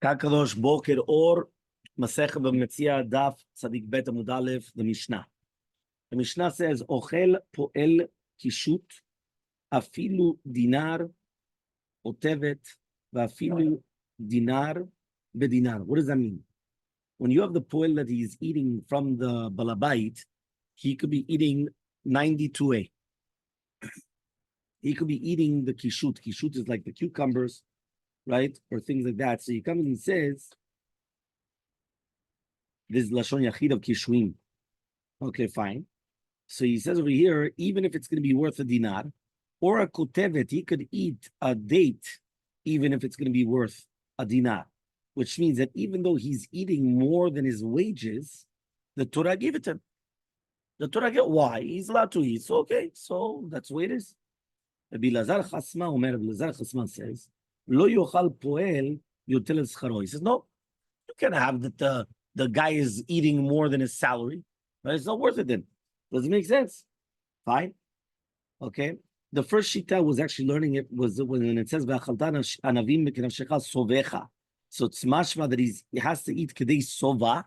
Kakadosh Boker Or Masechet Bava Metzia Daf Tzadik Bet Amud Aleph, the Mishnah. The Mishnah says, Ochel poel kishut afilu dinar otevet vafilu dinar bedinar. What does that mean? When you have the poel that he's eating from the balabait, he could be eating 92A. He could be eating the kishut. Kishut is like the cucumbers, right? Or things like that. So he comes and he says, this is Lashon Yachid of Kishuim. Okay, fine. So he says over here, even if it's going to be worth a dinar, or a kotevet, he could eat a date, even if it's going to be worth a dinar. Which means that even though he's eating more than his wages, the Torah gave it to him. The Torah gave, why? He's allowed to eat. So, okay, so that's the way it is. Rabbi Lazar Chasma says, Lo yochal poel yotel escharo. He says, no, you can't have that the guy is eating more than his salary. Right? It's not worth it then. Doesn't make sense. Fine. Okay. The first shita was actually learning it was when it says anavim sovecha. So it's mashma that he has to eat kedei sova,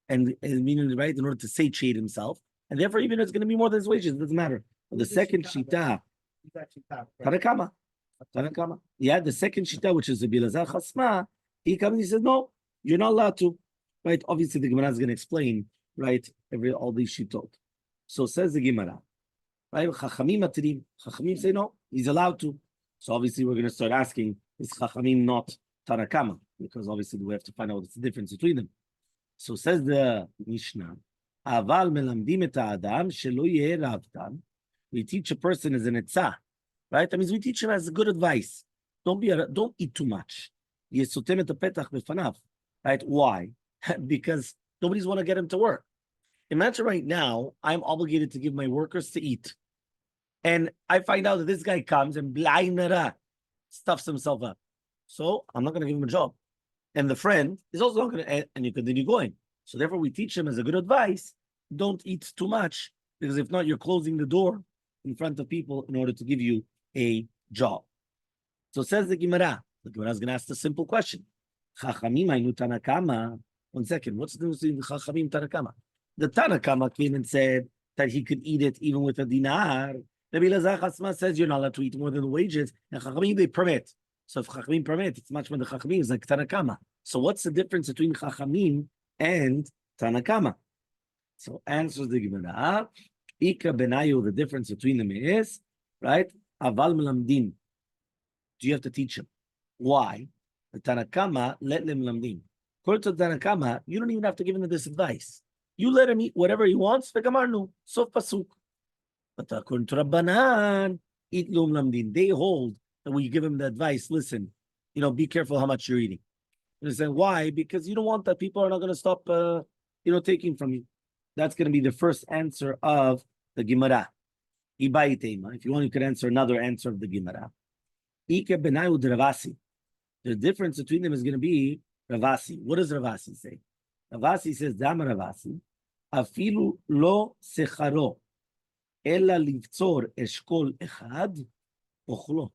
and meaning right in order to satiate himself, and therefore even if it's going to be more than his wages, it doesn't matter. But the second shita, Tanakama. Yeah, the second shita, which is the Bilazar Chasma, he comes and he says, no, you're not allowed to. Right? Obviously, the Gemara is going to explain, right, all these shitot. So says the Gemara, right? Chachamim atirim. Chachamim say no, he's allowed to. So obviously, we're going to start asking, is Chachamim not Tanakama? Because obviously, we have to find out what's the difference between them. So says the Mishnah, Aval melamdim et ha'adam shelo yeh ravtan. We teach a person as an etzah, right? That means we teach him as good advice. Don't eat too much. Yesotem et hapetach befanav. Right? Why? Because nobody's want to get him to work. Imagine right now, I'm obligated to give my workers to eat. And I find out that this guy comes and blainara stuffs himself up. So I'm not going to give him a job. And the friend is also not going to, and you continue going. So therefore we teach him as a good advice, don't eat too much, because if not, you're closing the door in front of people in order to give you a job. So says the Gemara is going to ask the simple question. Chachamim hainu Tanakama. 1 second, what's the difference between Chachamim Tanakama? The Tanakama came and said that he could eat it even with a dinar. Rabbi Lazar Chasma says you're not allowed to eat more than the wages, and Chachamim they permit. So if Chachamim permit, it's much more the Chachamim is like Tanakama. So what's the difference between Chachamim and Tanakama? So answers the Gemara. Ika benayu, the difference between them is, right? Aval melamdim. Do you have to teach him? Why? The Tanakama let them melamdim. According to Tanakama, you don't even have to give him this advice. You let him eat whatever he wants. V'gamarnu, sof pasuk. But according to Rabbanan, eat lum lamdin. They hold that when you give him the advice, listen, be careful how much you're eating. And they say, why? Because you don't want that people are not going to stop, taking from you. That's going to be the first answer of the Gemara. If you want, you could answer another answer of the Gemara. Ike benayu Ravasi. The difference between them is going to be Ravasi. What does Ravasi say? Ravasi says, Dama Ravasi, afilu lo secharo, ella livtzor eshkol echad, ochlo.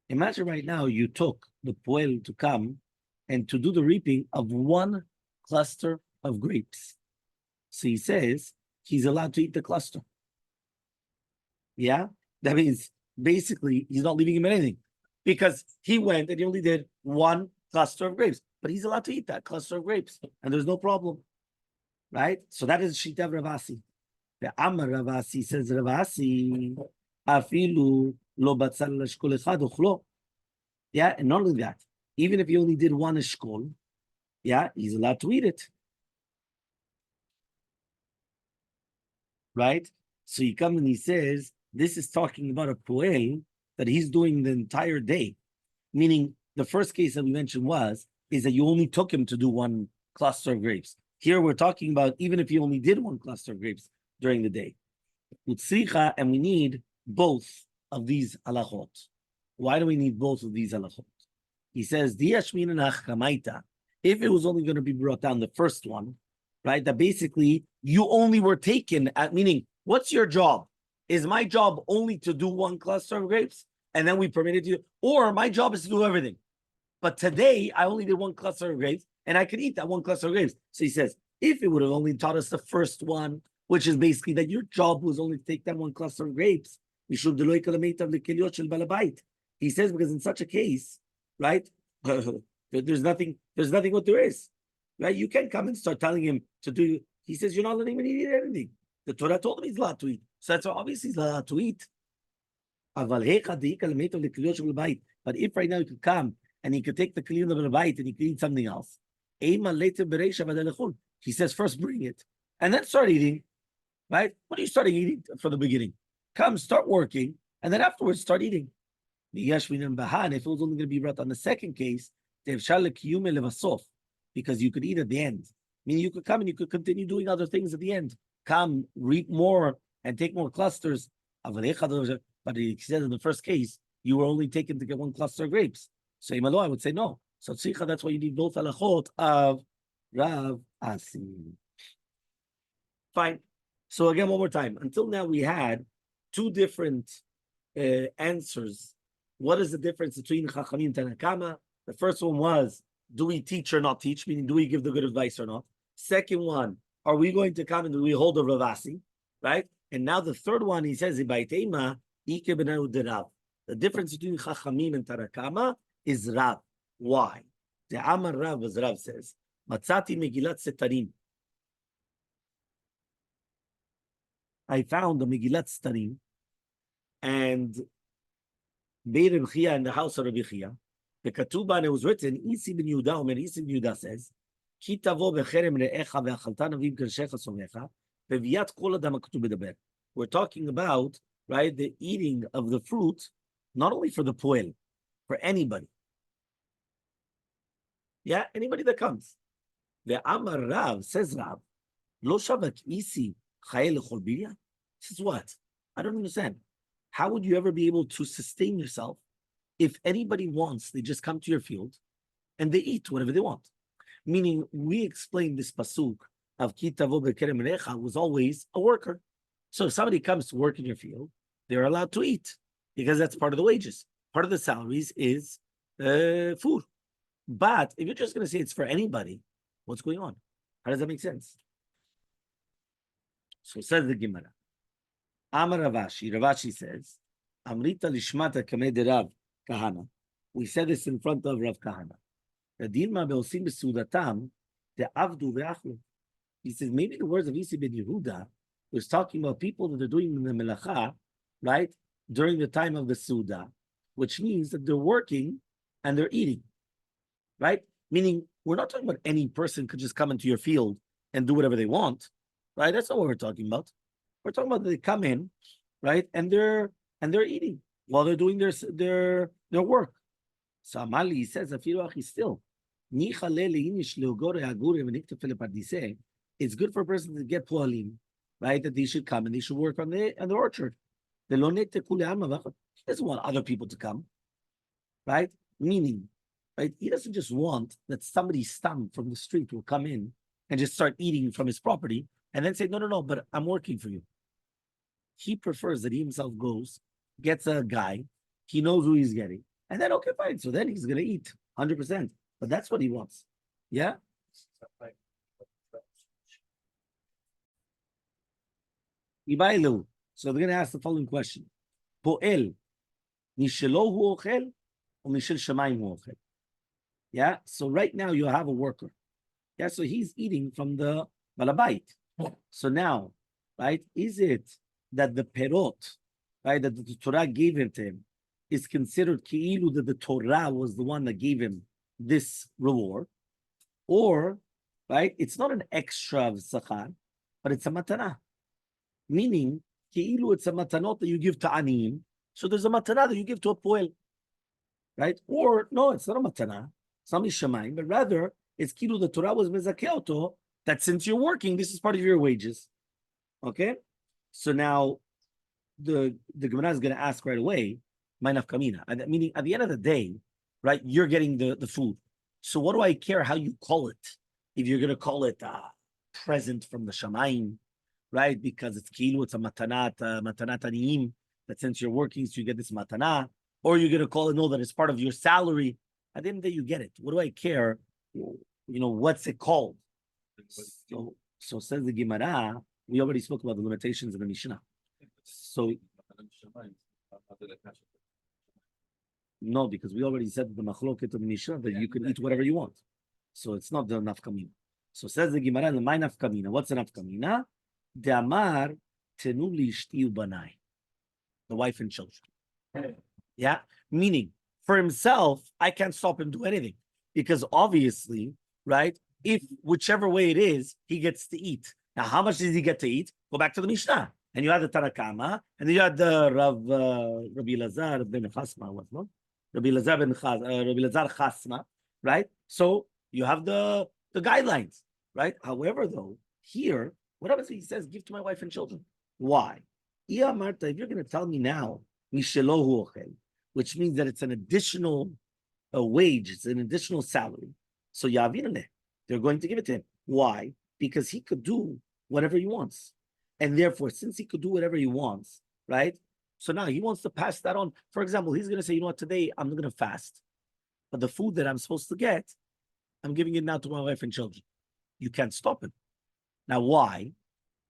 Imagine right now you took the poel to come and to do the reaping of one cluster of grapes. So he says he's allowed to eat the cluster. Yeah? That means basically he's not leaving him anything because he went and he only did one cluster of grapes. But he's allowed to eat that cluster of grapes and there's no problem. Right? So that is Shita Ravasi. The Amar Ravasi says Ravasi, afilu lo batzal eshkol echad ochlo. Yeah, and not only that, even if he only did one eshkol, yeah, he's allowed to eat it. Right? So he comes and he says, this is talking about a poel that he's doing the entire day. Meaning, the first case that we mentioned is that you only took him to do one cluster of grapes. Here we're talking about even if he only did one cluster of grapes during the day. Utzricha, and we need both of these halachot. Why do we need both of these halachot? He says, if it was only going to be brought down the first one, right, that basically you only were taken at, meaning, what's your job? Is my job only to do one cluster of grapes? And then we permitted you, or my job is to do everything? but today I only did one cluster of grapes, and I could eat that one cluster of grapes. So he says, if it would have only taught us the first one, which is basically that your job was only to take that one cluster of grapes, he says, because in such a case, right, there's nothing what there is, right? You can't come and start telling him to do. He says, you're not letting him eat anything. The Torah told him he's allowed to eat. So that's obviously he's allowed to eat. But if right now he could come and he could take the kli of the bite and he could eat something else, he says, first bring it and then start eating, right? What are you starting eating from the beginning? Come, start working, and then afterwards start eating. If it was only going to be brought on the second case, because you could eat at the end. Meaning you could come and you could continue doing other things at the end. Come, reap more, and take more clusters. But he said in the first case, you were only taken to get one cluster of grapes. So Elmaleh, I would say no. So tzricha, that's why you need both halachot of Rav Asi. Fine. So again, one more time. Until now, we had two different answers. What is the difference between Chachamim and Tanakama? The first one was, do we teach or not teach? Meaning, do we give the good advice or not? Second one, are we going to come and do we hold a Rav Asi? Right? And now the third one, he says, the difference between Chachamim and Tanakama is Rav. Why? The Amar Rav, as Rav says, Matzati Megillat Setarim. I found the Megillat Setarim and Beir Reb Chia in the house of Rabbi Chia. The Katuba, and it was written, Isi ben Yehuda, Omer Isi ben Yehuda says, Ki tavo becherem re'echa ve'achalta navim kershecha somecha ve'viat kol adam ha'katuv bedaber. We're talking about, right, the eating of the fruit, not only for the poel, for anybody. Yeah, anybody that comes. The Amar Rav, says Rav, Lo shavak isi chayel lechol birya? Says what? I don't understand. How would you ever be able to sustain yourself if anybody wants, they just come to your field and they eat whatever they want? Meaning, we explained this pasuk of Ki tavo bekerem recha was always a worker. So if somebody comes to work in your field, they're allowed to eat because that's part of the wages. Part of the salaries is food. But if you're just going to say it's for anybody, what's going on? How does that make sense? So says the Gemara. Amar Ravashi. Ravashi says, Amrita lishmata kamei de Rav Kahana. We said this in front of Rav Kahana. Dilma beosim besudatam de avdu ve'achlu. He says maybe the words of Isi ben Yehuda was talking about people that are doing the melacha, right, during the time of the Suda, which means that they're working and they're eating, right? Meaning, we're not talking about any person could just come into your field and do whatever they want, right? That's not what we're talking about. We're talking about they come in, right, and they're eating while they're doing their work. So Amali says, still, it's good for a person to get poalim, right? That they should come and they should work on the orchard. He doesn't want other people to come, right? Meaning, right? He doesn't just want that somebody stum from the street will come in and just start eating from his property and then say, no, but I'm working for you. He prefers that he himself goes, gets a guy, he knows who he's getting, and then, okay, fine. So then he's going to eat 100%. But that's what he wants. Yeah? Ibailu. So they're going to ask the following question. Po'el, mishelo hu ochel, or mishel shamayim hu ochel? Yeah? So right now you have a worker. Yeah? So he's eating from the balabait. So now, right, is it that the perot, right, that the Torah gave him to him, is considered ki'ilu that the Torah was the one that gave him this reward? Or, right, it's not an extra of sachar, but it's a matana. Meaning, ki'ilu it's a matanot that you give to aniyim, so there's a matana that you give to a poel. Right? Or, no, it's not a matana, it's not mishamayim, but rather, it's ki'ilu the Torah was mezakeh, that since you're working, this is part of your wages. Okay? So now, the Gemara is going to ask right away, Mainaf Kamina. Meaning, at the end of the day, right, you're getting the food. So what do I care how you call it? If you're going to call it a present from the Shamayim, right? Because it's kilu, it's a matanat aniyim, that since you're working, so you get this matana. Or you're going to call it, no, that it's part of your salary. At the end of the day, you get it. What do I care? What's it called? So says the Gemara, we already spoke about the limitations of the Mishnah. So no, because we already said that the machloket of the Mishnah that you can eat whatever you want. So it's not the nafkamina. So says the Gemara, the my nafkamina. What's the nafkamina? The amar tenu lishtiu banai, the wife and children. Yeah, meaning for himself, I can't stop him do anything because obviously, right? If whichever way it is, he gets to eat. Now, how much does he get to eat? Go back to the Mishnah, and you had the Tanakama, and then you had the Rabbi Lazar ben Chasma, what no? Rabbi Lazar Chasma, right? So you have the guidelines, right? However, though, here, what happens if he says, give to my wife and children? Why? If you're going to tell me now, which means that it's an additional wage, it's an additional salary. So Yavinaneh, they're going to give it to him. Why? Because he could do whatever he wants. And therefore, since he could do whatever he wants, right? So now he wants to pass that on. For example, he's going to say, you know what, today I'm going to fast. But the food that I'm supposed to get, I'm giving it now to my wife and children. You can't stop him. Now, why?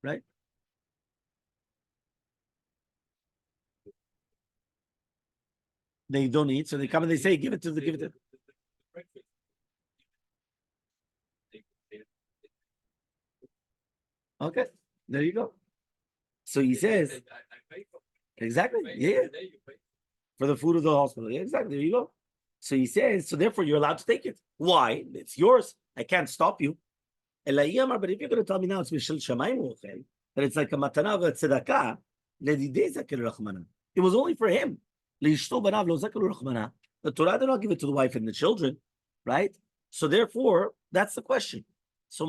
Right? They don't eat, so they come and they say, give it to. Okay, there you go. So he says, exactly, yeah, for the food of the hospital. Yeah, exactly, there you go. So he says, so therefore you're allowed to take it. Why? It's yours. I can't stop you. But if you're going to tell me now it's Mishal Shamayim, that it's like a matana of a tzedakah, it was only for him. The Torah did not give it to the wife and the children, right? So therefore, that's the question. So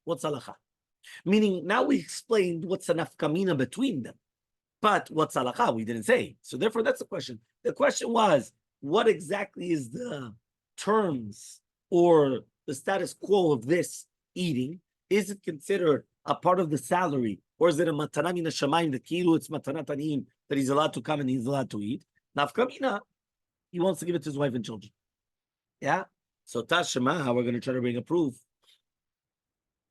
what's halacha? Meaning, now we explained what's a nafkamina between them. But what's halacha? We didn't say. So therefore, that's the question. The question was, what exactly is the terms or the status quo of this eating? Is it considered a part of the salary? Or is it a matana mina shamayim, the kilu, it's matana tanim, that he's allowed to come and he's allowed to eat? Nafkamina, he wants to give it to his wife and children. Yeah? So Tashema, we're going to try to bring a proof.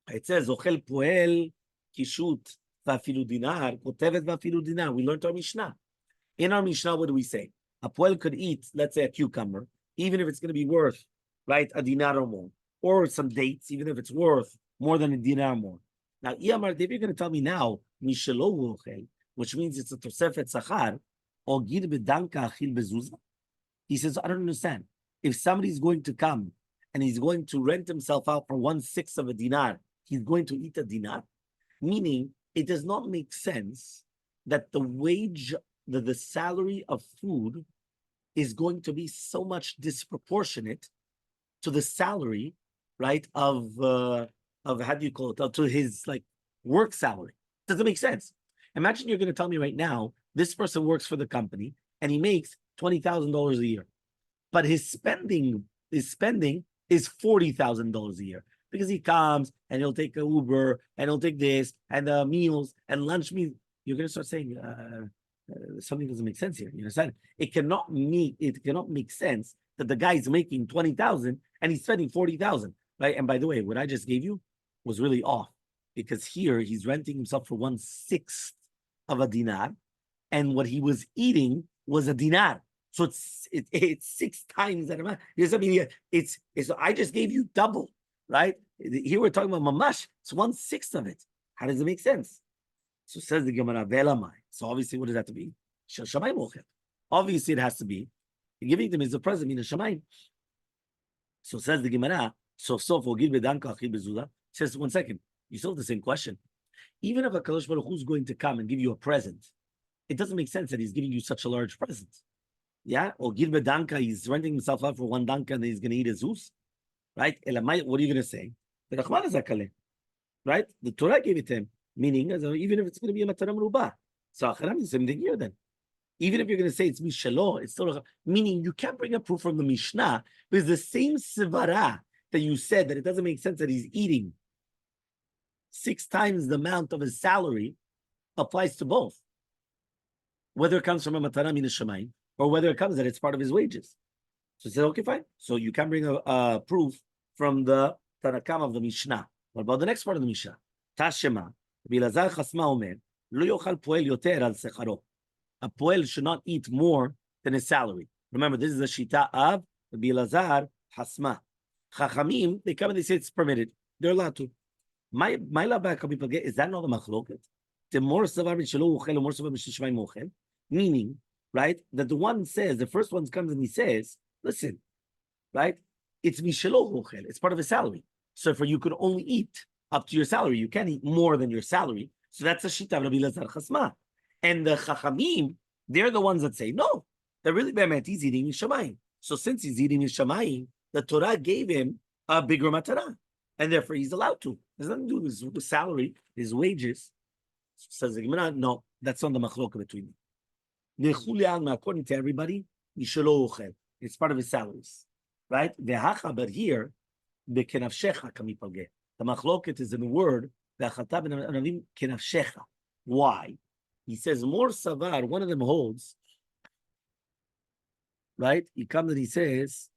It says, Ochel poel kishut vafilu dinar, kotevet vafilu dinar. We learned our Mishnah. In our Mishnah, what do we say? A poel could eat, let's say, a cucumber, even if it's going to be worth, right, a dinar or more. Or some dates, even if it's worth more than a dinar more. Now, if you're going to tell me now, Mishelo ochel, which means it's a tosefet sachar, or gir bedanka achil bezuzah. He says, I don't understand. If somebody's going to come and he's going to rent himself out for 1/6 of a dinar, he's going to eat a dinar, meaning it does not make sense that the wage, the salary of food is going to be so much disproportionate to the salary, right, of how do you call it, to his like work salary. Doesn't make sense. Imagine you're going to tell me right now, this person works for the company and he makes $20,000 a year, but his spending is $40,000 a year because he comes and he'll take an Uber and he'll take this and meals and lunch meals. You're going to start saying something doesn't make sense here. You understand? It cannot make sense that the guy is making 20,000 and he's spending 40,000, right? And by the way, what I just gave you was really off because here he's renting himself for 1/6 of a dinar, and what he was eating was a dinar. So it's 6 times that amount. I mean, it's I just gave you double, right? Here we're talking about mamash. It's 1/6 of it. How does it make sense? So says the Gemara, Velamai. So obviously, what does that have to be? Shamayim ochel. Obviously, it has to be giving them is a present in the shamayim. So says the Gemara. So for gil bedanka achil bezula. Says 1 second. You still have the same question. Even if a Kadosh Baruch Hu is going to come and give you a present, it doesn't make sense that he's giving you such a large present. Yeah? Or gil bedanka, he's renting himself out for 1 danka and he's going to eat a zeus. Right? Elamai, what are you going to say? The Rahman is akale. Right? The Torah gave it to him. Meaning, even if it's going to be a mataram ruba. So acharam is something here then. Even if you're going to say it's mishalo, it's still meaning you can't bring a proof from the Mishnah because the same sivara that you said that it doesn't make sense that he's eating 6 times the amount of his salary applies to both. Whether it comes from a matana min shamayim or whether it comes that it's part of his wages. So he said, okay, fine. So you can bring a proof from the Tanakam of the Mishnah. What about the next part of the Mishnah? Tashema, Bilazar Chasma Omer, Lo yochal poel yoter al secharo. A poel should not eat more than his salary. Remember, this is the Shita of Bilazar Hasma. Chachamim, they come and they say it's permitted. They're allowed to. My labak, is that not the machloket? The more savar b'shelo uchel, the more savar b'shishmai mochel. Meaning, right, that the one says, the first one comes and he says, listen, right, it's mishelo uchel, it's part of his salary. So for you could only eat up to your salary. You can't eat more than your salary. So that's a shita of Rabbi Lazar Chasma. And the chachamim, they're the ones that say, no, they're really be'emet, he's eating mishamayim. So since he's eating mishamayim, the Torah gave him a bigger matara. And therefore he's allowed to. There's nothing to do with his salary, his wages. Says the Gemara, no, that's not the machloka between them. According to everybody, it's part of his salaries. Right? But here, the machloket is in the word, why? He says, more savar, one of them holds, right? He comes and he says,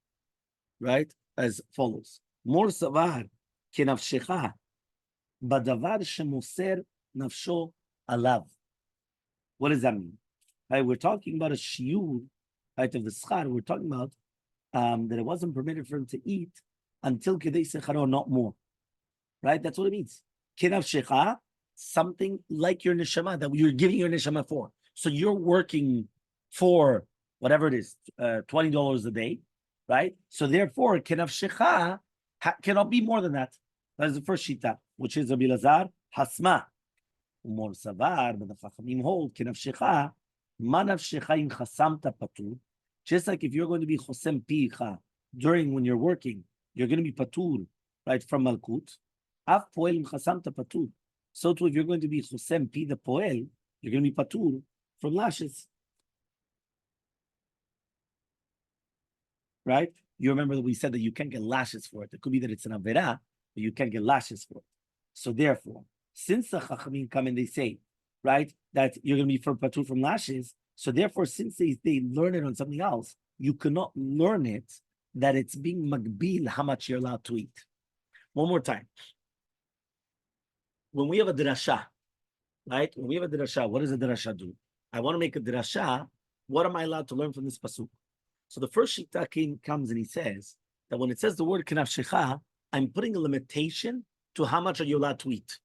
right, as follows. More savar, kenafshecha, badavar shemoser nafsho alav. What does that mean? Right, we're talking about a shiur, right, of the schar. We're talking about that it wasn't permitted for him to eat until kedei secharo, not more. Right? That's what it means. Kenafshecha, something like your neshama that you're giving your neshama for. So you're working for whatever it is, $20 a day, right? So therefore, kenafshecha cannot be more than that. That is the first shita, which is Rabbi Lazar Hasma. Umor savar, but the chachamim hold kenafshecha, manafshecha in chasamta patur. Just like if you're going to be chosem picha during when you're working, you're going to be patur, right, from malkut. Af poel in chasamta patur. So too, if you're going to be chosem pi the poel, you're going to be patur from lashes. Right? You remember that we said that you can't get lashes for it. It could be that it's an avera, but you can't get lashes for it. So therefore, since the chachamim come and they say, right, that you're going to be for patur from lashes, so therefore, since they learn it on something else, you cannot learn it that it's being magbil how much you're allowed to eat. One more time. When we have a drasha, right? When we have a drasha, what does a drasha do? I want to make a drasha. What am I allowed to learn from this pasuk? So the first shita comes and he says that when it says the word kenafshecha, I'm putting a limitation to how much are you allowed to eat.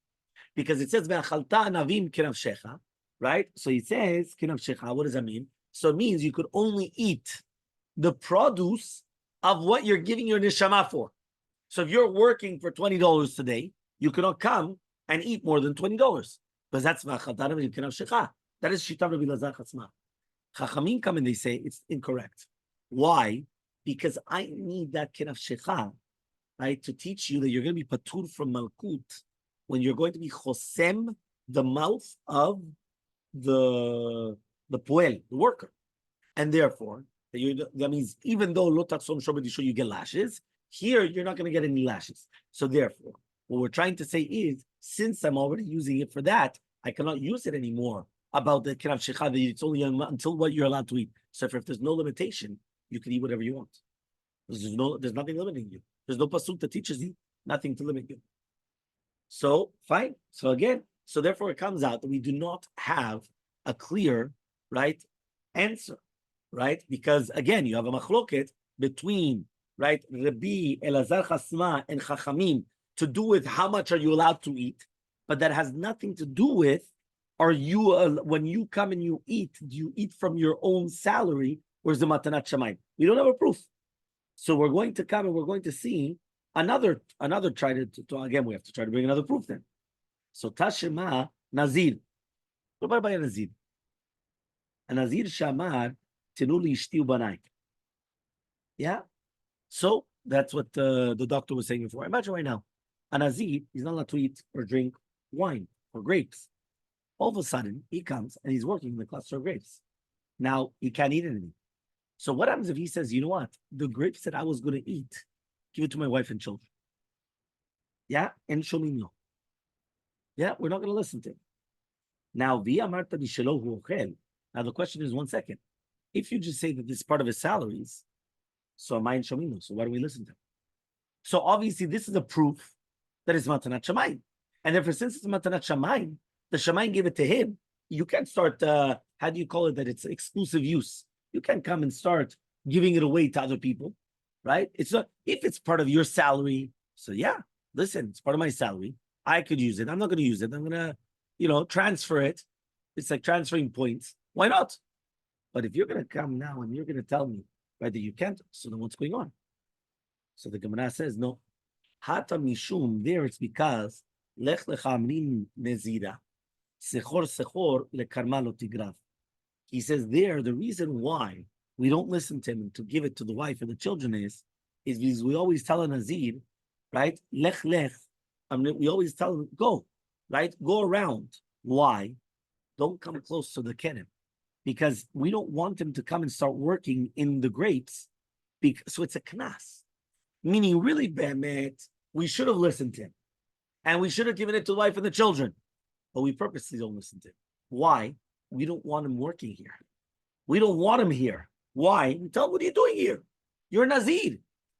Because it says ve'achalta anavim kenafshecha, right? So he says kenafshecha, what does that mean? So it means you could only eat the produce of what you're giving your neshama for. So if you're working for $20 today, you cannot come and eat more than $20. Because that's ve'achalta anavim kenafshecha. That is shita Rabbi Lazar Chasma. Chachamim come and they say it's incorrect. Why? Because I need that kenafshecha, right, to teach you that you're going to be patur from malkut when you're going to be chosem the mouth of the poel, the worker. And therefore, that means even though lo taksom shobedisho you get lashes, here you're not going to get any lashes. So therefore, what we're trying to say is, since I'm already using it for that, I cannot use it anymore about the kenafshecha, that it's only until what you're allowed to eat. So if there's no limitation, you can eat whatever you want. There's nothing limiting you. There's no pasuk that teaches you nothing to limit you. So fine. So again, so therefore it comes out that we do not have a clear, right, answer, right? Because again, you have a machloket between, right, Rabbi Elazar Chasma and Chachamim to do with how much are you allowed to eat, but that has nothing to do with are you when you come and you eat, do you eat from your own salary? Where's the matanat shamayim? We don't have a proof. So we're going to come and we're going to see another try to again, we have to try to bring another proof then. So Tashema Nazir. What about a Nazir? A Nazir Shamar Tenuli Ishtiu Banai. Yeah? So that's what the doctor was saying before. Imagine right now, a Nazir is not allowed to eat or drink wine or grapes. All of a sudden, he comes and he's working in the cluster of grapes. Now, he can't eat anything. So what happens if he says, you know what? The grapes that I was going to eat, give it to my wife and children. Yeah? And shomino. Yeah? We're not going to listen to him. Now, now the question is, 1 second. If you just say that this is part of his salaries, So Mayin Shominu. So why do we listen to him? So obviously, this is a proof that it's Matanat Shamayim. And therefore, since it's Matanat Shamayim, the Shamayim gave it to him. You can't start, how do you call it, that it's exclusive use. You can't come and start giving it away to other people, right? It's not, if it's part of your salary, so yeah, listen, it's part of my salary. I could use it. I'm not going to use it. I'm going to, transfer it. It's like transferring points. Why not? But if you're going to come now and you're going to tell me, right, that you can't, so then what's going on? So the Gemara says, no. Hata mishum, there it's because lech lecha amrin nezira, sechor lekarma lo tigrav. He says there, the reason why we don't listen to him to give it to the wife and the children is because we always tell a nazir, right? Lech lech. We always tell him, go, right? Go around. Why? Don't come close to the kenim. Because we don't want him to come and start working in the grapes. So it's a knas. Meaning, really, Behemet, we should have listened to him. And we should have given it to the wife and the children. But we purposely don't listen to him. Why? We don't want him working here. We don't want him here. Why? We tell him, what are you doing here? You're a Nazir.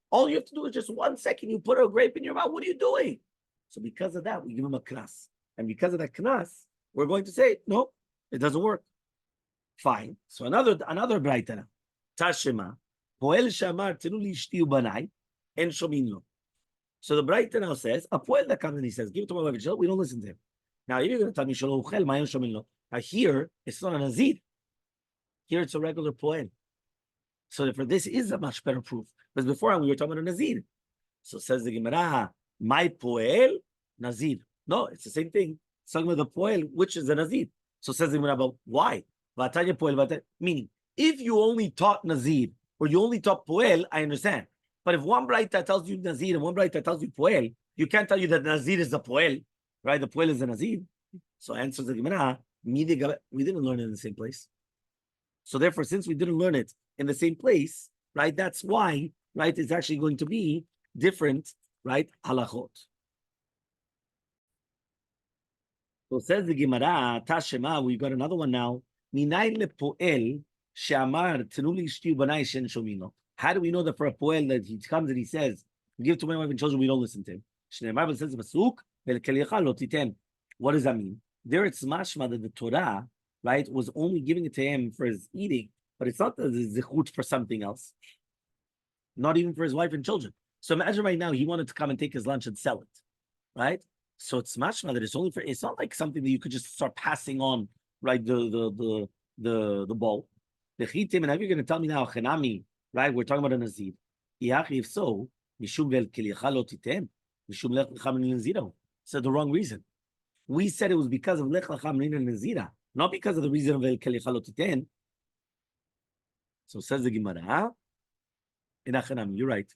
All you have to do is just 1 second, you put a grape in your mouth. What are you doing? So because of that, we give him a knas. And because of that knas, we're going to say, no, it doesn't work. Fine. So another braita. Tashema. Poel shamar tenu li ishti ubanai. En shomin lo. So the Braita now says, a poel that comes and he says, give it to my wife and children, we don't listen to him. Now, if you're going to tell me, Shalom, mayon shomin lo. Now here, it's not a Nazir. Here it's a regular poel. So therefore, this is a much better proof. Because before we were talking about a Nazir. So says the Gemara, my poel, Nazir. No, it's the same thing. It's talking about the poel, which is the Nazir. So says the Gemara, but why? Vatanya poel, meaning, if you only taught Nazir, or you only taught poel, I understand. But if one Braita tells you Nazir and one Braita tells you Poel, you can't tell you that Nazir is the Poel, right? The Poel is the Nazir. So answers the Gemara, we didn't learn it in the same place. So therefore, since we didn't learn it in the same place, right, that's why, right, it's actually going to be different, right, halachot. So says the Gemara, Tashema, we've got another one now. Minay le Poel, she'amar tenuli ishti ubanai shen shomino. How do we know that for a poel that he comes and he says, give to my wife and children, we don't listen to him? The Bible says, what does that mean? There it's mashma that the Torah, right, was only giving it to him for his eating, but it's not the zichut for something else. Not even for his wife and children. So imagine right now he wanted to come and take his lunch and sell it, right? So it's mashma that it's only for, it's not like something that you could just start passing on, right, the bowl. The chitim, and now you're going to tell me now, chenami, right, we're talking about a Nazir. If so, so the wrong reason. We said it was because of Lech Lacham Nina Nazira, not because of the reason of El Kelichalotitem. So says the Gemara, you're right.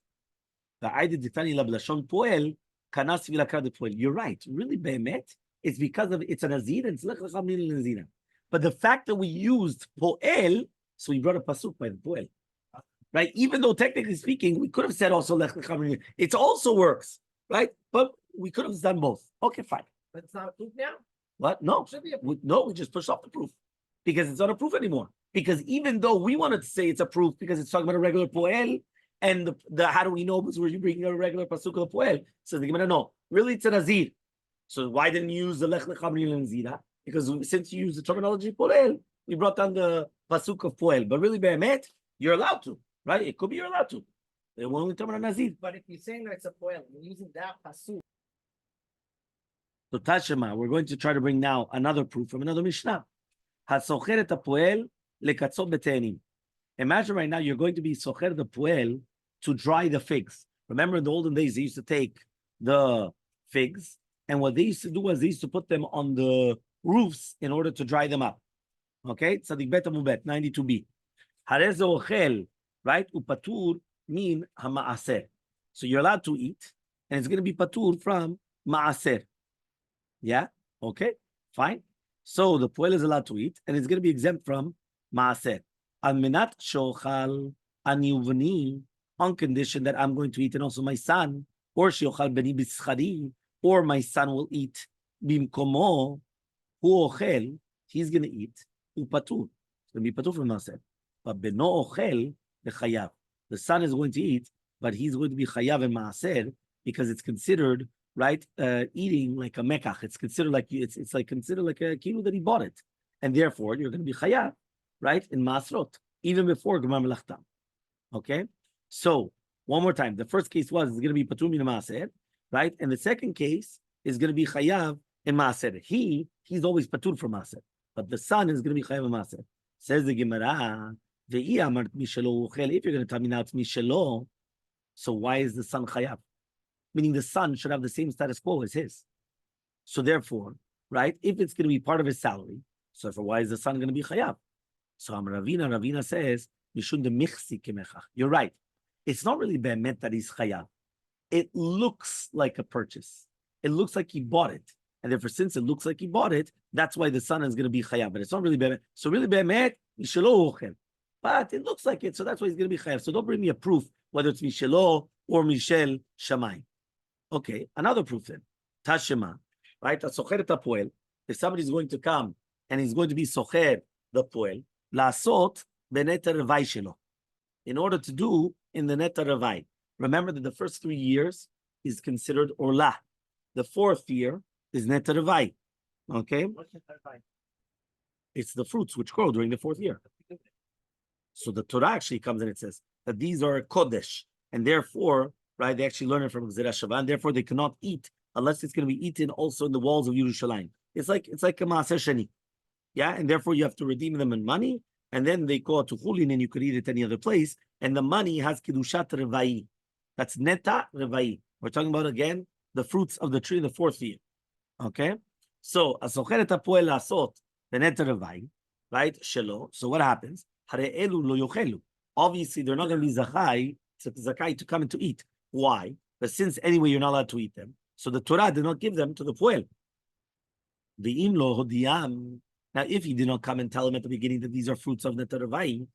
You're right. Really, Behemet, it's because of it's a Nazir and it's Lech Lacham Nina Nazira. But the fact that we used Poel, so we brought a pasuk by the Poel. Right? Even though technically speaking, we could have said also Lech Lecham. It also works, right? But we could have done both. Okay, fine. But it's not a proof now? What? No. We just pushed off the proof. Because it's not a proof anymore. Because even though we wanted to say it's a proof because it's talking about a regular poel, and the how do we know because we're bringing a regular pasuk of poel? So the Gemara, no. Really, it's a nazir. So why didn't you use the Lech Lecham Nazira? Because since you use the terminology poel, we brought down the pasuk of poel. But really, Behemet, you're allowed to. Right? It could be you're allowed to. They will only terminate Nazir. But if you're saying that it's a poel, you're using that pasuk. So Tashema, we're going to try to bring now another proof from another Mishnah. Hasocher et poel lekatzot betenim. Imagine right now you're going to be socher the poel to dry the figs. Remember in the olden days they used to take the figs, and what they used to do was they used to put them on the roofs in order to dry them up. Okay? Tzadik bet amubet 92b. Harez ochel. Right? Upatur mean hamaaser. So you're allowed to eat, and it's going to be patur from maaser. Yeah? Okay? Fine. So the poel is allowed to eat, and it's going to be exempt from maaser. Al menat shochal aniuvni, on condition that I'm going to eat, and also my son, or shochal beni bischari, or my son will eat bimkomo, hu ochel, he's going to eat, upatur. It's going to be patur from maaser. But beno ochel, the chayav. the son is going to eat, but he's going to be chayav and maaser because it's considered right eating like a mekach. It's considered like it's like considered like a kilo that he bought it, and therefore you're going to be chayav, right, in maasrot even before gemar melachtam. Okay, so one more time. The first case was it's going to be patur min maaser, right, and the second case is going to be chayav in maaser. He's always patur for maaser, but the son is going to be chayav in maaser. Says the Gemara, if you're going to tell me now it's mishelo, so why is the son chayav? Meaning the son should have the same status quo as his. So therefore, right, if it's going to be part of his salary, so for why is the son going to be chayav? So Ravina says, you're right. It's not really be'emet that he's chayav. It looks like a purchase. It looks like he bought it. And therefore, since it looks like he bought it, that's why the son is going to be chayav. But it's not really be'emet. So really be'emet, mishelo ochel. But it looks like it, so that's why he's going to be chayav. So don't bring me a proof whether it's mishelo or mishel shamayim. Okay, another proof then. Tashema, right? If somebody's going to come and he's going to be socher the poel, lasot beneter revai shelo, in order to do in the neter revai. Remember that the first 3 years is considered orla. The 4th year is neter revai. Okay? It's the fruits which grow during the 4th year. So the Torah actually comes and it says that these are kodesh, and therefore, right, they actually learn it from Gzera Shava, and therefore they cannot eat unless it's going to be eaten also in the walls of Yerushalayim. It's like a Maaser Sheni. Yeah, and therefore you have to redeem them in money, and then they go to Chulin and you could eat it any other place, and the money has Kedushat Revai. That's Neta Revai. We're talking about again the fruits of the tree in the 4th year. Okay? So Asocheret HaPoel Asot the Neta Revai, right? Shelo. So what happens? Hare Elu Lo Yochelu. Obviously they're not going to be Zakai to come and to eat. Why? But since anyway you're not allowed to eat them, so the Torah did not give them to the Poel. The Imlo Hodiam. Now, if he did not come and tell him at the beginning that these are fruits of Neter Revai,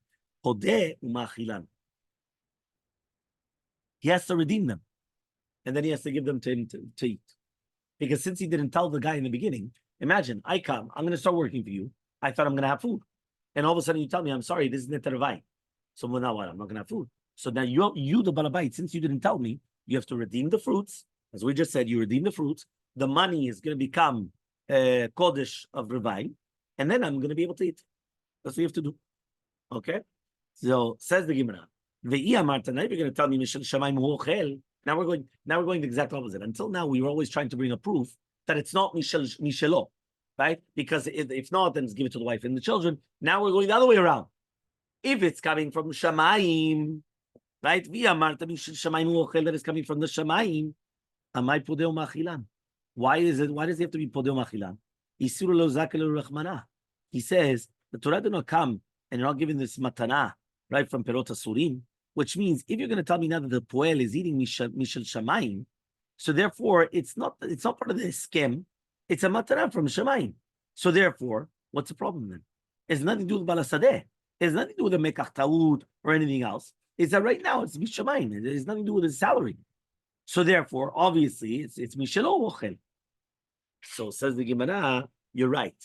Hodeh Umachilan. He has to redeem them. And then he has to give them to him to eat. Because since he didn't tell the guy in the beginning, imagine, I come, I'm going to start working for you. I thought I'm going to have food. And all of a sudden you tell me, I'm sorry, this is Neter Revai. So well, now what? I'm not going to have food. So now you the balabait, since you didn't tell me, you have to redeem the fruits. As we just said, you redeem the fruits. The money is going to become kodesh of Revai, and then I'm going to be able to eat. That's what you have to do. Okay? So says the Gemara. Now you're going to tell me Mishel Shamayim Hu Ochel. Now we're going the exact opposite. Until now, we were always trying to bring a proof that it's not Mishelo, right? Because if not, then it's give it to the wife and the children. Now we're going the other way around. If it's coming from Shamayim, right? That is coming from the Shamayim. Amai podeo machilan. Why does he have to be podeo machilan? He says the Torah did not come and you're not giving this matana right from perot asurim, which means if you're going to tell me now that the poel is eating mishel shamayim, so therefore it's not part of the eskem. It's a matana from shamayim. So therefore, what's the problem then? It's nothing to do with balasadeh. It's nothing to do with the mekach taud or anything else. It's that right now it's mishamayim. It has nothing to do with his salary. So therefore, obviously, it's mishelo ochel. So says the Gemara, you're right.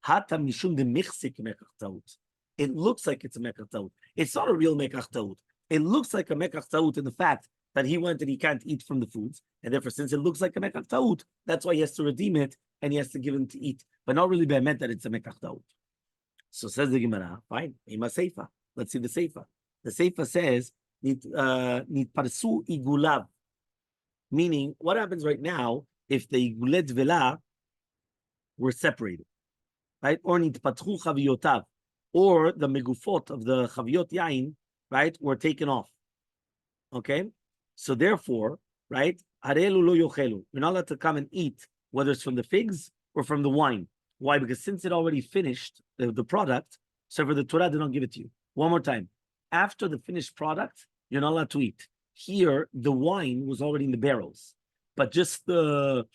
Hata mishum de michsik mekach taud. It looks like it's a mekach taud. It's not a real mekach taud. It looks like a mekach taud in the fact that he went and he can't eat from the foods, and therefore, since it looks like a mekach taud, that's why he has to redeem it and he has to give him to eat, but not really meant that it's a mekach taud. So says the Gemara, fine. Ima seifa. Let's see the seifa. The seifa says nitparsu igulav. Meaning, what happens right now if the igulet vela were separated, right? Or nitpatchu chaviyotav, or the megufot of the chaviyot yain, right, were taken off. Okay, so therefore, right, harelu lo yochelu. You're not allowed to come and eat, whether it's from the figs or from the wine. Why? Because since it already finished the product, so for the Torah did not give it to you. One more time, after the finished product, you're not allowed to eat. Here, the wine was already in the barrels, but just the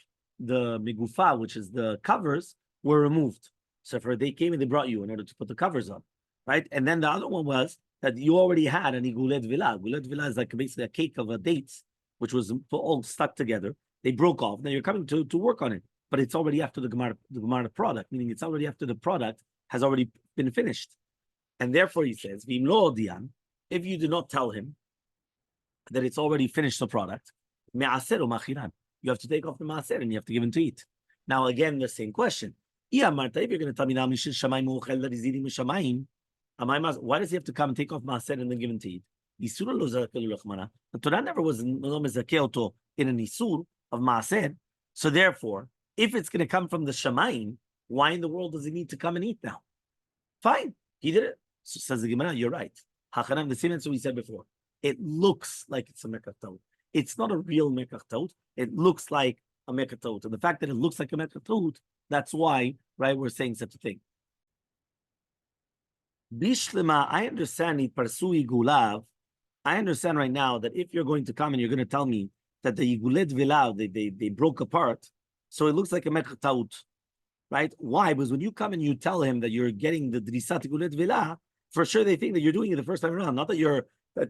megufa, which is the covers, were removed. So for they came and they brought you in order to put the covers on, right? And then the other one was that you already had an igulet vila. Igulet vila is like basically a cake of dates, which was all stuck together. They broke off. Now you're coming to work on it, but it's already after the Gemara product, meaning it's already after the product has already been finished. And therefore he says, if you do not tell him, that it's already finished the product, me'aser or machiran. You have to take off the maaser and you have to give him to eat. Now, again, the same question. If you're going to tell me now, why does he have to come and take off maaser and then give him to eat? The Torah never was in an isur of maaser. So therefore, if it's going to come from the shamayim, why in the world does he need to come and eat now? Fine, he did it. So says the Gemara, you're right. Hachanam, the same answer we said before. It looks like it's a mekach taut. It's not a real mekach taut. It looks like a mekach taut. And the fact that it looks like a mekach taut, that's why, right, we're saying such a thing. Bishlema, I understand it parsui gulav. I understand right now that if you're going to come and you're going to tell me that the yigulet vilav, they broke apart, so it looks like a mekach taut, right? Why? Because when you come and you tell him that you're getting the drisat yigulet vilah, for sure they think that you're doing it the first time around, not that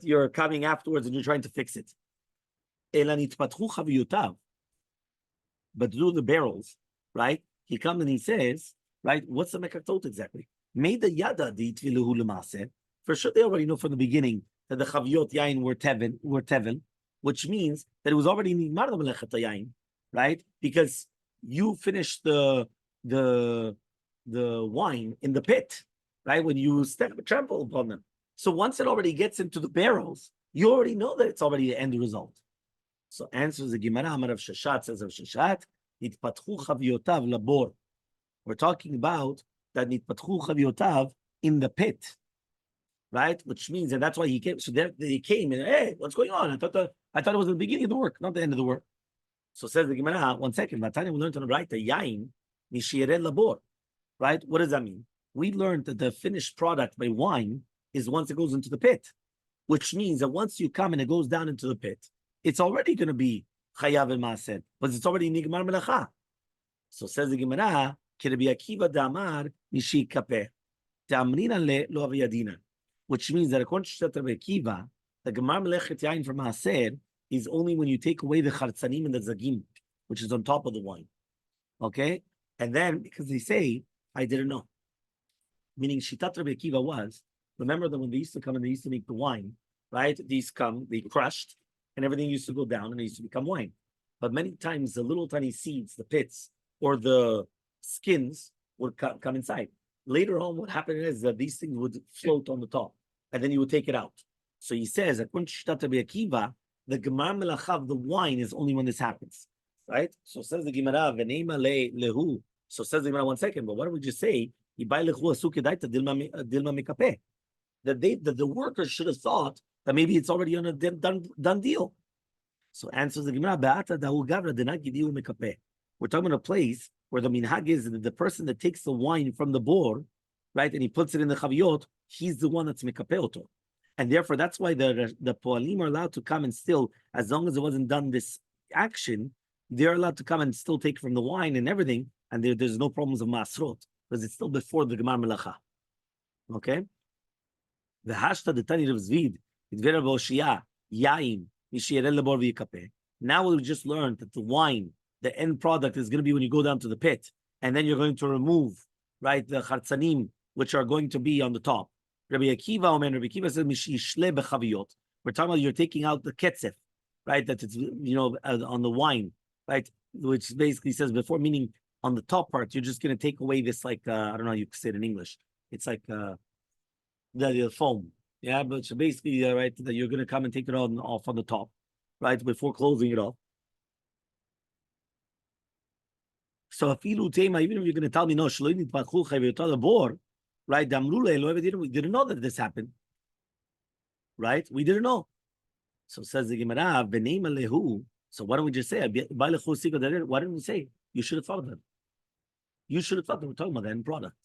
you're coming afterwards and you're trying to fix it. But through the barrels, right? He comes and he says, right? What's the mekach taut exactly? Made the yada the itviluhu lemaser. For sure, they already know from the beginning that the chaviyot yain were tevel, which means that it was already nigmar the melechet yain, right? Because you finished the wine in the pit, right? When you trample upon them. So once it already gets into the barrels, you already know that it's already the end result. So answers the Gemara, Amar of Shashat, says of Shashat, Nitpatchu chaviyotav labor. We're talking about that Nitpatchu chaviyotav in the pit, right? Which means, and that's why he came. So there he came and, hey, what's going on? I thought it was the beginning of the work, not the end of the work. So says the Gemara, 1 second, Matanya, we learned on the right, the yain, nishire labor, right? What does that mean? We learned that the finished product by wine is once it goes into the pit, which means that once you come and it goes down into the pit, it's already going to be chayav and maaser, but it's already nigmar melacha. So says the Gemara, Rabbi Akiva damar nishi kapeh, tamrinan le lo aviyadina, which means that according to Rabbi Akiva, the gemar melechet yain for maaser is only when you take away the chartzanim and the zagim, which is on top of the wine. Okay, and then because they say I didn't know, meaning shitat Rabbi Akiva was, remember that when they used to come and they used to make the wine, right? These come, they crushed, and everything used to go down and it used to become wine. But many times the little tiny seeds, the pits, or the skins would come inside. Later on, what happened is that these things would float on the top, and then you would take it out. So he says, according to Shitat Rabbi Akiva, the gemar melachav, the wine, is only when this happens, right? So says the Gemara, Elmaleh lehu. So says the Gemara, 1 second, but why don't we just say, that the workers should have thought that maybe it's already on a done deal. So answers the Gemara, we're talking about a place where the minhag is that the person that takes the wine from the bor, right, and he puts it in the chaviyot, he's the one that's mekapeoto. And therefore, that's why the poalim are allowed to come and still, as long as it wasn't done this action, they're allowed to come and still take from the wine and everything, and there's no problems of masrot, because it's still before the gemar melacha. Okay? The hashta the tani of zvid, idvera b'oshia, yain, mishiyerel lebor v'yikapeh. Now we just learned that the wine, the end product, is going to be when you go down to the pit, and then you're going to remove, right, the chartzanim, which are going to be on the top. Rabbi Akiva says, mishishle bechaviyot. We're talking about you're taking out the ketzef, right, that it's, on the wine, right, which basically says before, meaning on the top part, you're just going to take away this, like, I don't know how you say it in English. It's like the foam. Yeah, but so basically, right, that you're going to come and take it off on the top, right, before closing it off. So afilu tema, even if you're going to tell me, no, right, we didn't know that this happened. Right? We didn't know. So says the Gemara, so why don't we just say, why didn't we say? You should have thought of them. You should have thought that we're talking about the end product.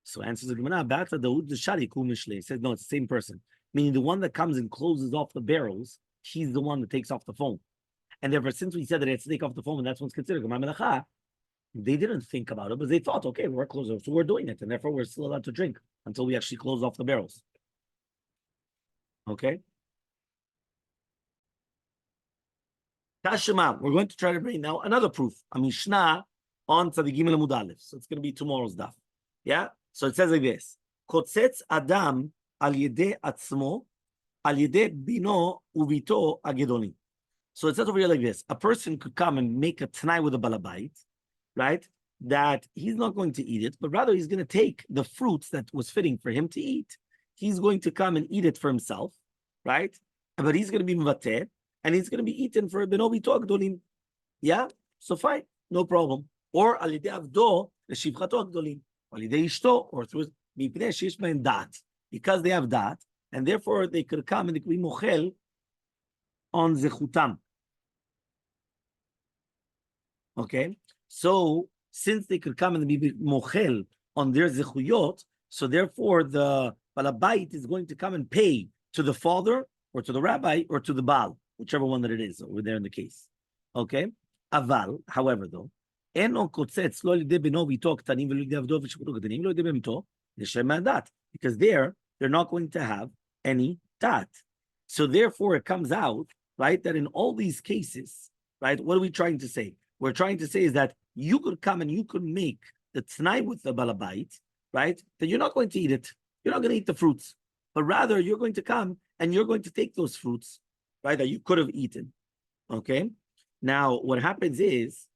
So answers the Gemara, says, no, it's the same person. Meaning the one that comes and closes off the barrels, he's the one that takes off the foam. And therefore, since we said that it's to take off the foam, and that's what's considered Gemara Melacha, they didn't think about it, but they thought, okay, we're closing, so we're doing it, and therefore we're still allowed to drink until we actually close off the barrels. Okay? Tashima, we're going to try to bring now another proof. A Mishnah on Tzadi Gimel Amud Aleph. So it's going to be tomorrow's daf. Yeah? So it says like this. Kotzetz Adam al yedei atzmo al yedei bino uvito agedolim. So it says over here like this: a person could come and make a t'nai with a balabait, right? That he's not going to eat it, but rather he's going to take the fruits that was fitting for him to eat. He's going to come and eat it for himself, right? But he's going to be mvater, and he's going to be eaten for bino uvito agedolim. Yeah, so fine, no problem. Or al yedei avdo l'shivchato agedolim, al yedei ishto, or through mipnei sheish behem dat, because they have dat, and therefore they could come and they could be mochel on zechutam. Okay, so since they could come and be mochel on their zechuyot, so therefore the balabait is going to come and pay to the father or to the rabbi or to the baal, whichever one that it is over there in the case. Okay, aval, however, though, eno kotzetz lo lidei beno v'ito ktanim v'lo lidei avdo v'shivchato ktanim lo lidei b'mito l'shem dat, because they're not going to have any dat. So therefore, it comes out right that in all these cases, right, what are we trying to say? We're trying to say is that you could come and you could make the t'nai with the balabait, right? That you're not going to eat it. You're not going to eat the fruits, but rather you're going to come and you're going to take those fruits, right, that you could have eaten. Okay. Now, what happens is,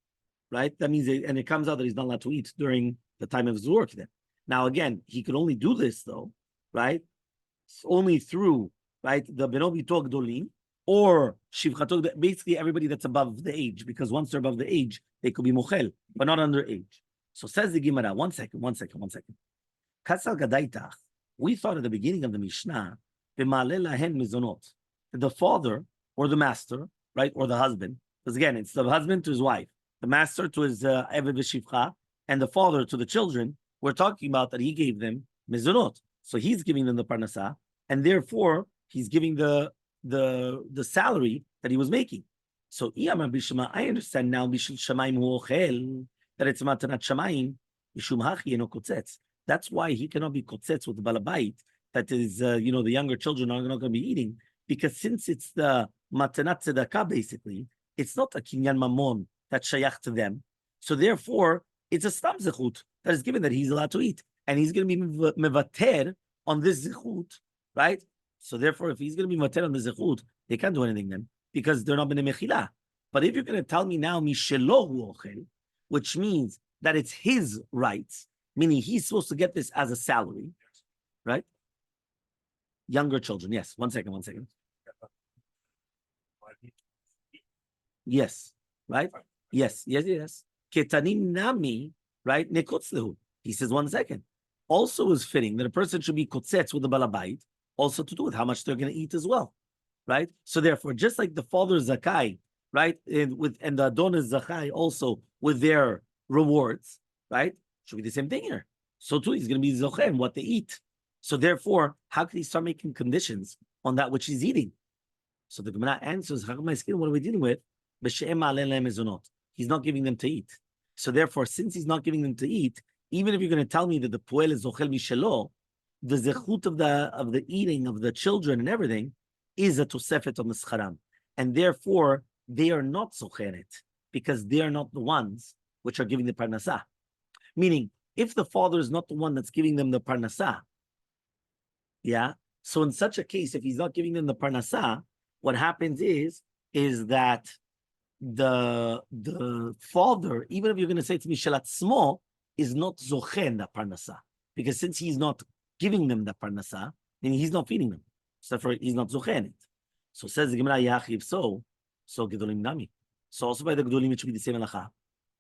right, that means, and it comes out that he's not allowed to eat during the time of his work then. Now, again, he could only do this though, right? Only through, right, the benovi tog dolim, or shivchato, basically everybody that's above the age, because once they're above the age, they could be mochel, but not under age. So says the Gemara, one second. Kasal gadaitach, we thought at the beginning of the Mishnah, the father or the master, right, or the husband, because again, it's the husband to his wife, the master to his eved v'shivcha, and the father to the children. We're talking about that he gave them mizonot, so he's giving them the parnasah, and therefore he's giving the salary that he was making. So I understand now that it's matanat shamayim mishum hachi eno kotzetz. That's why he cannot be kotzetz with the balabait. That is, the younger children are not going to be eating, because since it's the matanat tzedakah, basically, it's not a kinyan mamon that's shayach to them. So therefore, it's a stam zechut that is given that he's allowed to eat, and he's going to be mevater on this zechut, right? So therefore, if he's going to be mater on the zechut, they can't do anything then, because they're not been a mechila. But if you're going to tell me now mishelo hu ochel, which means that it's his rights, meaning he's supposed to get this as a salary, right? Younger children, yes. One second. Yes, right? Yes. Ketanim nami, right? Nekotzlehu. He says, 1 second. Also is fitting that a person should be kotzetz with the balabait, also to do with how much they're going to eat as well, right? So therefore, just like the father zakai, right, and the adon is zakai also with their rewards, right, should be the same thing here. So too, he's going to be zochem what they eat. So therefore, how can he start making conditions on that which he's eating? So the Gemara answers, what are we dealing with? He's not giving them to eat. So therefore, since he's not giving them to eat, even if you're going to tell me that the poel is zochel mishelo, the zechut of the eating of the children and everything is a tosefet on the scharam, and therefore they are not zocheret, because they are not the ones which are giving the parnasah. Meaning, if the father is not the one that's giving them the parnasah, yeah. So in such a case, if he's not giving them the parnasah, what happens is that the father, even if you're going to say it's mishalat small, is not zochen the parnasah, because since he's not giving them the parnasah, then he's not feeding them. So therefore, he's not zochen it. So says the Gemara, Yachiv, so gedolim nami. So also by the gedolim, it should be the same halacha,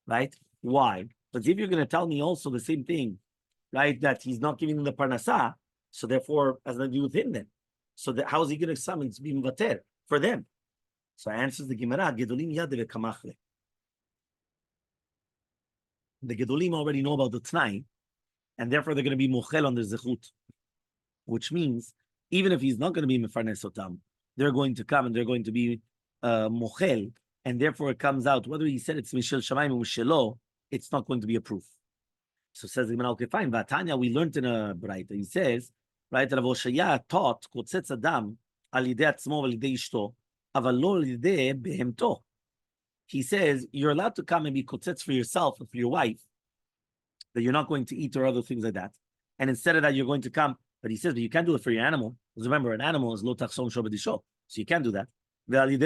right? Why? But if you're going to tell me also the same thing, right, that he's not giving them the parnasah, so therefore, has nothing to do with him then. So how is he going to summon to be mvater for them? So answers the Gemara, gedolim yad ve'kamachle. The gedolim already know about the t'nai, and therefore they're going to be mochel on their zechut, which means even if he's not going to be mefarnes otam, they're going to come and they're going to be mochel, and therefore it comes out whether he said it's mishel shamayim or mishelo, it's not going to be a proof. So says the Gemara, okay, fine. Vatanya, we learned in a Braita. He says, right, Rav Oshaya taught kotzetz adam al yidei atzmo al yidei ishto, aval lo al yidei behemto. He says you're allowed to come and be kotzetz for yourself and for your wife, that you're not going to eat or other things like that. And instead of that, you're going to come But he says, but you can't do it for your animal. Because remember, an animal is lo tachsom shobadisho. So you can't do that. Now here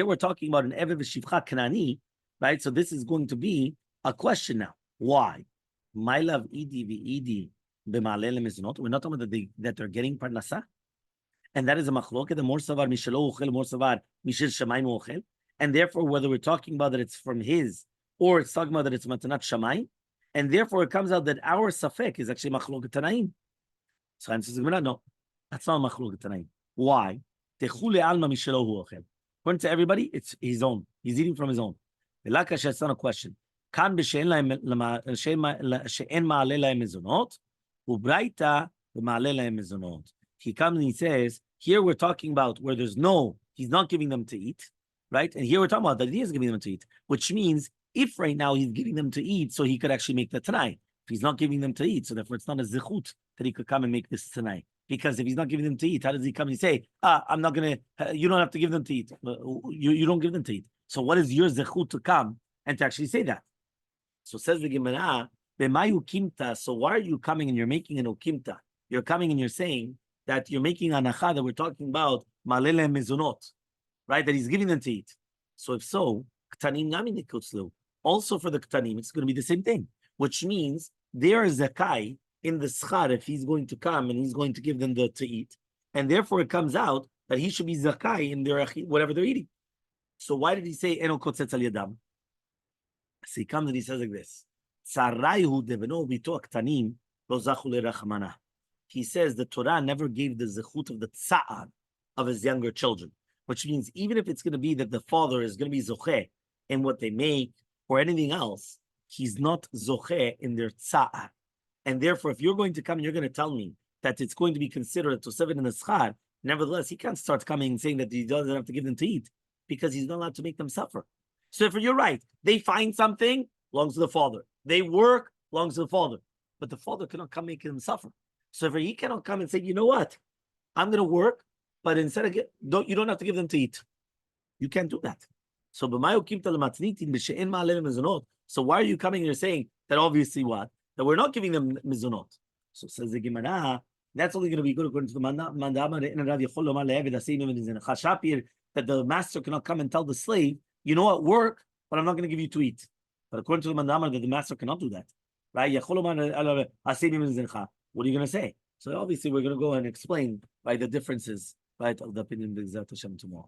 we're talking about an Evev Shivcha Kanani, right? So this is going to be a question now. Why? My love idi b'malele mizunot. We're not talking about that they're getting parnasa, and that is a machloket. The more savar mishelo uchel, more savar mishil shamayim uchel, and therefore whether we're talking about that it's from his or it's talking about that it's matanat shamayim, and therefore it comes out that our safek is actually machloket tanaim. So answers the Gemara, no, that's not machloket tanaim. Why? Techule alma mishelo uchel. According to everybody, it's his own. He's eating from his own. It's not a question. כאן שאין מעלה להם מזונות, וברייתא ומעלה להם מזונות. He comes and he says, here we're talking about where there's no, he's not giving them to eat, right? And here we're talking about that he is giving them to eat, which means if right now he's giving them to eat, so he could actually make the tanai. If he's not giving them to eat, so therefore it's not a zichut that he could come and make this tanai. Because if he's not giving them to eat, how does he come and say, I'm not going to, you don't have to give them to eat. You don't give them to eat. So what is your zichut to come and to actually say that? So says the Gemara, so why are you coming and you're making an ukimta? You're coming and you're saying that you're making anacha that we're talking about malele mezunot, right? That he's giving them to eat. So if so, ktanim nami nikutzlu. Also for the ktanim, it's going to be the same thing, which means there is zakai in the schar if he's going to come and he's going to give them to eat, and therefore it comes out that he should be zakai in their whatever they're eating. So why did he say eno kotzetz al yadam? So he comes and he says like this: he says the Torah never gave the zechut of the tza'ar of his younger children, which means even if it's going to be that the father is going to be zocheh in what they make or anything else, he's not zocheh in their tza'ar. And therefore, if you're going to come and you're going to tell me that it's going to be considered a tosefet in the schar, nevertheless, he can't start coming and saying that he doesn't have to give them to eat because he's not allowed to make them suffer. So if you're right, they find something, belongs to the father. They work, belongs to the father. But the father cannot come make them suffer. So if he cannot come and say, you know what? I'm going to work, but instead of you don't have to give them to eat. You can't do that. So so why are you coming and you're saying that obviously what? That we're not giving them mizunot. So says the Gemara, that's only going to be good according to the mandama that the master cannot come and tell the slave, you know what, work, but I'm not going to give you to eat. But according to the mandamar, that the master cannot do that, right? What are you going to say? So obviously we're going to go and explain, right, the differences, right, of the opinion of the Hashem tomorrow.